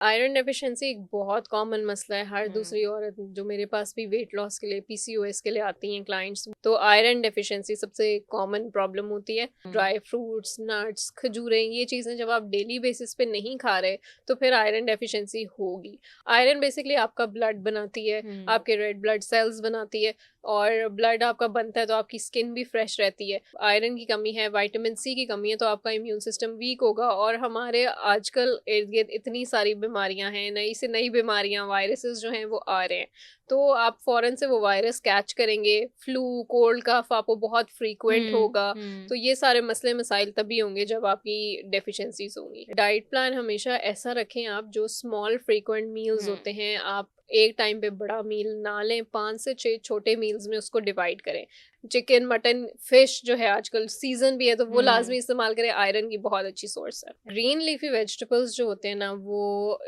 Iron deficiency एक बहुत common मसला है। हर हुँ, दूसरी औरत जो मेरे पास भी वेट लॉस के लिए पीसीओएस के लिए आती हैं क्लाइंट्स, तो आयरन डेफिशिएंसी सबसे कॉमन प्रॉब्लम होती है। हुँ, ड्राई फ्रूट्स, नट्स, खजूरें, ये चीज़ें जब आप डेली बेसिस पे नहीं खा रहे तो फिर आयरन डेफिशिएंसी होगी। आयरन बेसिकली आपका ब्लड बनाती है, हुँ, आपके रेड ब्लड सेल्स बनाती है, और ब्लड आपका बनता है तो आपकी स्किन भी फ्रेश रहती है। आयरन की कमी है, विटामिन सी की कमी है, तो आपका इम्यून सिस्टम वीक होगा। और हमारे आजकल इर्द गिर्द इतनी सारी बीमारियां हैं, नई से नई बीमारियां, वायरसेस जो हैं वो आ रहे हैं, तो आप फौरन से वो वायरस कैच करेंगे। फ्लू, कोल्ड, कफ आपको बहुत फ्रीक्वेंट हुँ, होगा। हुँ, तो ये सारे मसले मसाइल तभी होंगे जब आपकी डेफिशिएंसीज होंगी। डाइट प्लान हमेशा ऐसा रखें आप, जो स्मॉल फ्रीक्वेंट मील्स हुँ, होते हैं, आप एक टाइम पे बड़ा मील ना लें, 5 से 6 छोटे मील्स में उसको डिवाइड करें। चिकन, मटन, फिश जो है आजकल सीजन भी है तो वो हुँ, लाजमी इस्तेमाल करें, आयरन की बहुत अच्छी सोर्स है। ग्रीन लीफी वेजिटेबल्स जो होते हैं ना, वो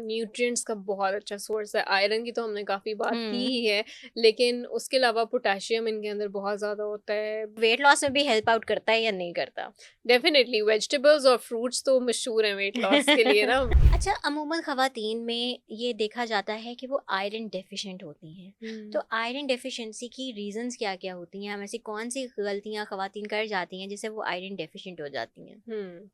न्यूट्रिएंट्स का बहुत अच्छा सोर्स है। आयरन की तो हमने काफ़ी बात की हुँ। ही है, लेकिन उसके अलावा पोटेशियम इनके अंदर बहुत ज़्यादा होता है। वेट लॉस में भी हेल्प आउट करता है या नहीं करता? डेफिनेटली वेजिटेबल्स और फ्रूट्स तो मशहूर हैं वेट लॉस के लिए ना। अच्छा, अमूमन ख़वातीन में ये देखा जाता है कि वो आयरन डेफ़िशिएंट होती हैं। हम्म। तो आयरन डेफ़िशिएंसी की रीज़न्स क्या-क्या होती हैं? हम ऐसी कौन-सी गलतियाँ ख़वातीन कर जाती हैं जिससे वो आयरन डेफ़िशिएंट हो जाती हैं? हम्म।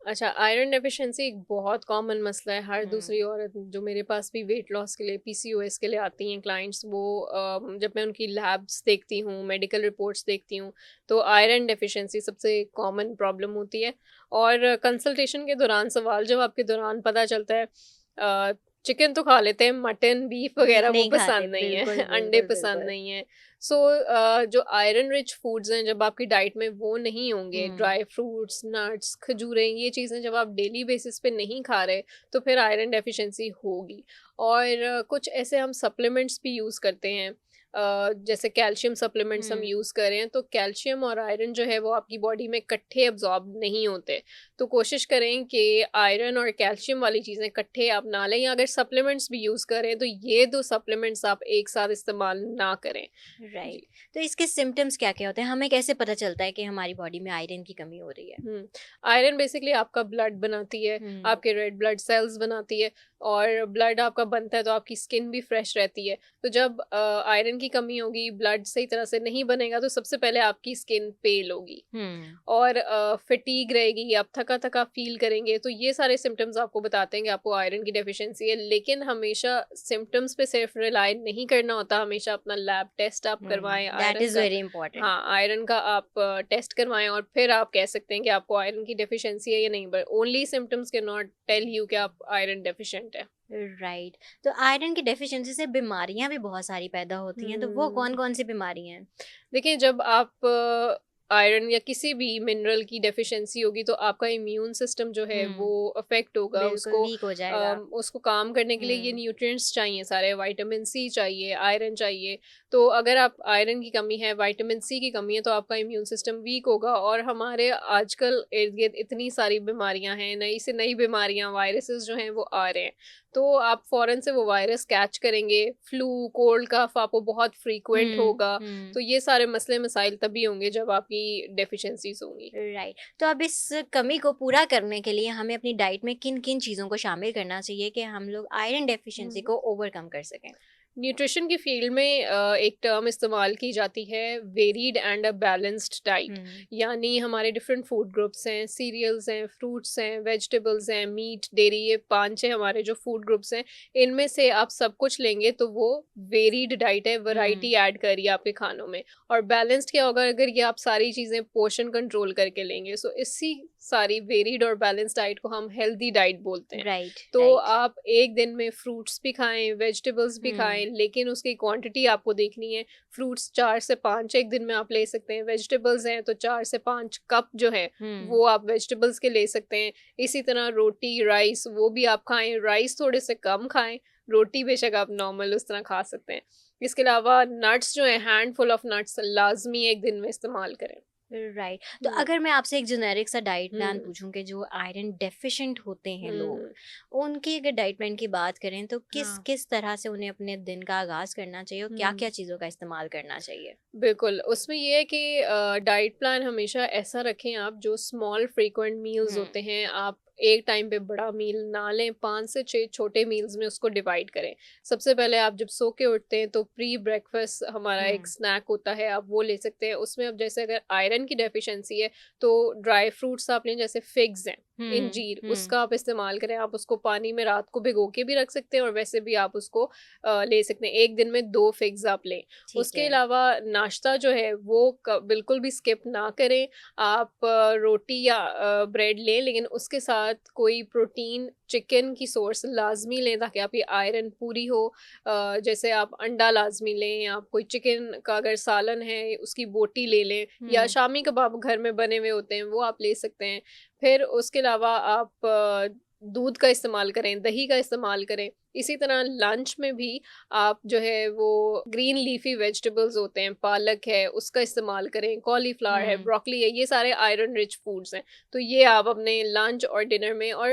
अच्छा, आयरन डेफिशिएंसी एक बहुत कॉमन मसला है। हर हुँ, दूसरी औरत जो मेरे पास भी वेट लॉस के लिए पीसीओएस के लिए आती हैं क्लाइंट्स, वो जब मैं उनकी लैब्स देखती हूँ, मेडिकल रिपोर्ट्स देखती हूँ, तो आयरन डेफिशिएंसी सबसे कॉमन प्रॉब्लम होती है। और कंसल्टेशन के दौरान, सवाल जवाब के दौरान पता चलता है, चिकन तो खा लेते हैं, मटन, बीफ वगैरह वो नहीं खाते, पसंद नहीं है। बिल्कुल, अंडे बिल्कुल, पसंद बिल्कुल। नहीं है। सो जो आयरन रिच फूड्स हैं, जब आपकी डाइट में वो नहीं होंगे, हुँ, ड्राई फ्रूट्स, नट्स, खजूरें, ये चीज़ें जब आप डेली बेसिस पे नहीं खा रहे तो फिर आयरन डेफिशिएंसी होगी। और कुछ ऐसे हम सप्लीमेंट्स भी यूज़ करते हैं, जैसे कैल्शियम सप्लीमेंट्स हम हुँ, यूज़ करें, तो कैल्शियम और आयरन जो है वो आपकी बॉडी में इकट्ठे अब्जॉर्ब नहीं होते। तो कोशिश करें कि आयरन और कैल्शियम वाली चीज़ें इकट्ठे आप ना लें, या अगर सप्लीमेंट्स भी यूज़ करें तो ये 2 सप्लीमेंट्स आप एक साथ इस्तेमाल ना करें। राइट। जी। तो इसके सिम्पटम्स क्या-क्या होते हैं? हमें कैसे पता चलता है कि हमारी बॉडी में आयरन की कमी हो रही है? हुँ। आयरन बेसिकली आपका ब्लड बनाती है, हुँ, आपके रेड ब्लड सेल्स बनाती है, और ब्लड आपका बनता है तो आपकी स्किन भी फ्रेश रहती है। तो जब आयरन की कमी होगी, ब्लड सही तरह से नहीं बनेगा, तो सबसे पहले आपकी स्किन पेल होगी, हुँ, और फटीग रहेगी, आप थका-थका फ़ील करेंगे। तो ये सारे सिम्पटम्स आपको बताते हैं कि आपको आयरन की डेफ़िशिएंसी है। लेकिन हमेशा सिम्पटम्स पे सिर्फ़ रिलाय नहीं करना होता, हमेशा अपना लैब टेस्ट आप करवाएँ दैट आयरन इज़ का। Very important. हाँ, आयरन का आप टेस्ट करवाएँ, और फिर आप कह सकते हैं कि आपको आयरन की डेफ़िशिएंसी है या नहीं। But only symptoms can not tell you कि आप आयरन डेफ़िशिएंट हैं। राइट। तो आयरन की डेफिशिएंसी से बीमारियां भी बहुत सारी पैदा होती हैं, तो वो हुँ। कौन कौन सी बीमारी हैं? देखिए, जब आप आयरन या किसी भी मिनरल की डेफिशिएंसी होगी तो आपका इम्यून सिस्टम जो है वो हम्म, अफेक्ट होगा। बिल्कुल उसको वीक हो जाएगा। उसको काम करने के लिए ये हम्म, न्यूट्रिएंट्स चाहिए, सारे विटामिन सी चाहिए, आयरन चाहिए। तो अगर आप आयरन की कमी है, विटामिन सी की कमी है, तो आपका इम्यून सिस्टम वीक होगा। और हमारे आजकल इर्द गिर्द इतनी सारी बीमारियां हैं, नई से नई बीमारियां, वायरसेस जो हैं वो आ रहे हैं, तो आप फ़ौरन से वो वायरस कैच करेंगे। फ्लू, कोल्ड, कफ आपको बहुत फ्रीक्वेंट होगा। हम्म। तो ये सारे मसले मसाइल तभी होंगे जब आपकी डेफिशिएंसीज़ होंगी। राइट। तो अब इस कमी को पूरा करने के लिए हमें अपनी डाइट में किन किन चीज़ों को शामिल करना चाहिए कि हम लोग आयरन डेफिशिएंसी हुँ। को ओवरकम कर सकें? न्यूट्रिशन की फील्ड में एक टर्म इस्तेमाल की जाती है, varied and a balanced diet. Hmm, यानी हमारे डिफरेंट फूड ग्रुप्स हैं, सीरियल्स हैं, फ्रूट्स हैं, वेजिटेबल्स हैं, मीट, डेयरी, ये 5 हैं हमारे जो फूड ग्रुप्स हैं। इनमें से आप सब कुछ लेंगे तो वो वेरीड डाइट है, हम्म, वैरायटी ऐड करिए आपके खानों में। और बैलेंस्ड क्या होगा, अगर ये आप सारी चीज़ें पोर्शन कंट्रोल करके लेंगे। सो इसी सारी वेरीड और बैलेंस्ड डाइट को हम हेल्दी डाइट बोलते हैं। राइट, तो राइट। आप एक दिन में फ्रूट्स भी खाएँ, वेजिटेबल्स भी हम्म, खाएँ, लेकिन उसकी क्वांटिटी आपको देखनी है। फ्रूट्स 4 से 5 एक दिन में आप ले सकते हैं, वेजिटेबल्स हैं तो 4 से 5 कप जो है, हम्म। वो आप वेजिटेबल्स के ले सकते हैं। इसी तरह रोटी, राइस वो भी आप खाएँ, राइस थोड़े से कम खाएँ, रोटी बेशक आप नॉर्मल उस तरह खा सकते हैं। इसके अलावा नट्स जो हैं, हैंडफुल ऑफ नट्स लाज़मी एक दिन में इस्तेमाल करें। राइट। तो हुँ, अगर मैं आपसे एक जेनेरिक सा डाइट प्लान हुँ, पूछूं कि जो आयरन डेफिशिएंट होते हैं लोग, हुँ, उनकी अगर डाइट प्लान की बात करें तो किस हाँ, किस तरह से उन्हें अपने दिन का आगाज करना चाहिए और क्या क्या हुँ। चीज़ों का इस्तेमाल करना चाहिए? बिल्कुल, उसमें ये है कि डाइट प्लान हमेशा ऐसा रखें आप, जो स्मॉल फ्रीक्वेंट मील्स हम्म, होते हैं, आप एक टाइम पे बड़ा मील ना लें, 5 से 6 छोटे मील्स में उसको डिवाइड करें। सबसे पहले आप जब सो के उठते हैं तो प्री ब्रेकफास्ट हमारा एक हुँ, स्नैक होता है, आप वो ले सकते हैं। उसमें अब जैसे अगर आयरन की डेफिशिएंसी है तो ड्राई फ्रूट्स आप लें, जैसे फिग्स हैं, हुँ, इंजीर, हुँ, उसका आप इस्तेमाल करें। आप उसको पानी में रात को भिगो के भी रख सकते हैं और वैसे भी आप उसको ले सकते हैं। एक दिन में 2 फिग्स आप लें। ठीक उसके है। अलावा नाश्ता जो है वो बिल्कुल भी स्किप ना करें। आप रोटी या ब्रेड लें, लेकिन उसके साथ कोई प्रोटीन चिकन की सोर्स लाजमी लें ताकि आपकी आयरन पूरी हो। जैसे आप अंडा लाजमी लें, आप कोई चिकन का अगर सालन है उसकी बोटी ले लें, या हुँ, शामी कबाब घर में बने हुए होते हैं वो आप ले सकते हैं। फिर उसके अलावा आप दूध का इस्तेमाल करें, दही का इस्तेमाल करें। इसी तरह लंच में भी आप जो है वो ग्रीन लीफी वेजिटेबल्स होते हैं, पालक है उसका इस्तेमाल करें, कॉलीफ्लावर है, हुँ, ब्रोकली है, ये सारे आयरन रिच फूड्स हैं। तो ये आप अपने लंच और डिनर में, और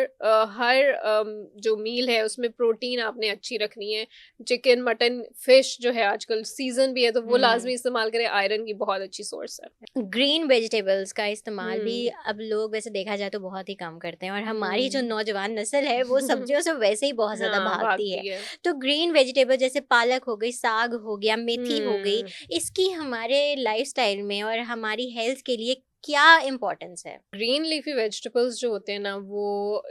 हर जो मील है उसमें प्रोटीन आपने अच्छी रखनी है। चिकन, मटन, फिश जो है आजकल सीज़न भी है तो वो हुँ। लाज़मी इस्तेमाल करें, आयरन की बहुत अच्छी सोर्स है। ग्रीन वेजिटेबल्स का इस्तेमाल भी हुँ, अब लोग वैसे देखा जाए तो बहुत ही कम करते हैं और हमारी जो हुँ। नौजवान नस्ल है वो सब्जियों से वैसे ही बहुत ज़्यादा हाँ, भागती है। भागती है। तो ग्रीन वेजिटेबल जैसे पालक हो गई, साग हो गया, मेथी हो गई, हुँ। इसकी हमारे लाइफ़स्टाइल में और हमारी हेल्थ के लिए क्या इम्पोर्टेंस है? ग्रीन लीफी वेजिटेबल्स जो होते हैं ना वो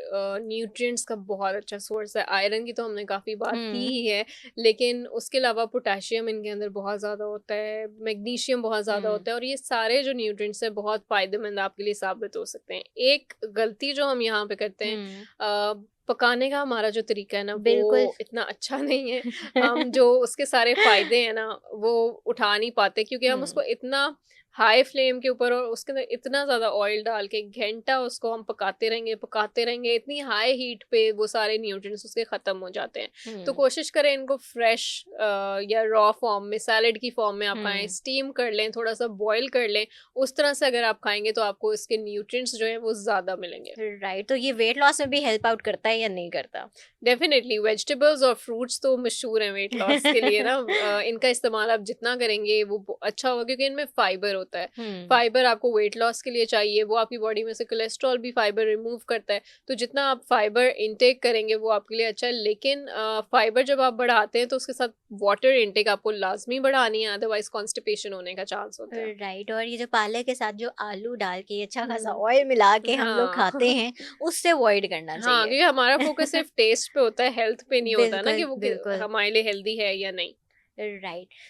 न्यूट्रिएंट्स का बहुत अच्छा सोर्स है। आयरन की तो हमने काफ़ी बात की हुँ, ही है, लेकिन उसके अलावा पोटेशियम इनके अंदर बहुत ज़्यादा होता है, मैग्नीशियम बहुत ज़्यादा हुँ, होता है, और ये सारे जो न्यूट्रिएंट्स हैं बहुत फ़ायदेमंद आपके लिए साबित हो सकते हैं। एक गलती जो हम यहाँ पे करते हैं, हुँ, पकाने का हमारा जो तरीका है ना बिल्कुल। वो इतना अच्छा नहीं है। हम जो उसके सारे फ़ायदे हैं ना वो उठा नहीं पाते, क्योंकि हम हुँ, उसको इतना हाई फ्लेम के ऊपर और उसके अंदर इतना ज़्यादा ऑयल डाल के घंटा उसको हम पकाते रहेंगे, इतनी हाई हीट पे वो सारे न्यूट्रिएंट्स उसके ख़त्म हो जाते हैं। तो हुँ, कोशिश करें इनको फ्रेश या रॉ फॉर्म में, सैलेड की फॉर्म में आप खाएँ, हुँ। स्टीम कर लें, थोड़ा-सा बॉयल कर लें। उस तरह से अगर आप खाएँगे तो आपको इसके न्यूट्रिएंट्स जो हैं वो ज़्यादा मिलेंगे। राइट, तो ये वेट लॉस में भी हेल्प आउट करता है या नहीं करता? डेफिनेटली वेजिटेबल्स और फ्रूट्स तो मशहूर हैं वेट लॉस के लिए ना। इनका इस्तेमाल आप जितना करेंगे वो अच्छा होगा, क्योंकि इनमें फाइबर होता है। हुँ, फाइबर आपको वेट लॉस के लिए चाहिए, वो आपकी बॉडी में से कोलेस्ट्रॉल भी फाइबर रिमूव करता है। तो जितना आप फाइबर इनटेक करेंगे वो आपके लिए अच्छा है, लेकिन फाइबर जब आप बढ़ाते हैं तो उसके साथ वाटर इनटेक आपको लाजमी बढ़ानी है, अदरवाइज कॉन्स्टिपेशन होने का चांस होता है। राइट, और ये जो पालक के साथ जो आलू डाल के अच्छा खासा हम्म। ऑयल मिला के हम लोग हाँ। खाते हैं, उससे अवॉइड करना हाँ, चाहिए। क्योंकि हमारा फोकस सिर्फ टेस्ट पे होता है, हेल्थ पे नहीं होता ना कि बिल्कुल, वो बिल्कुल। हमारे लिए हेल्दी है या नहीं। राइट।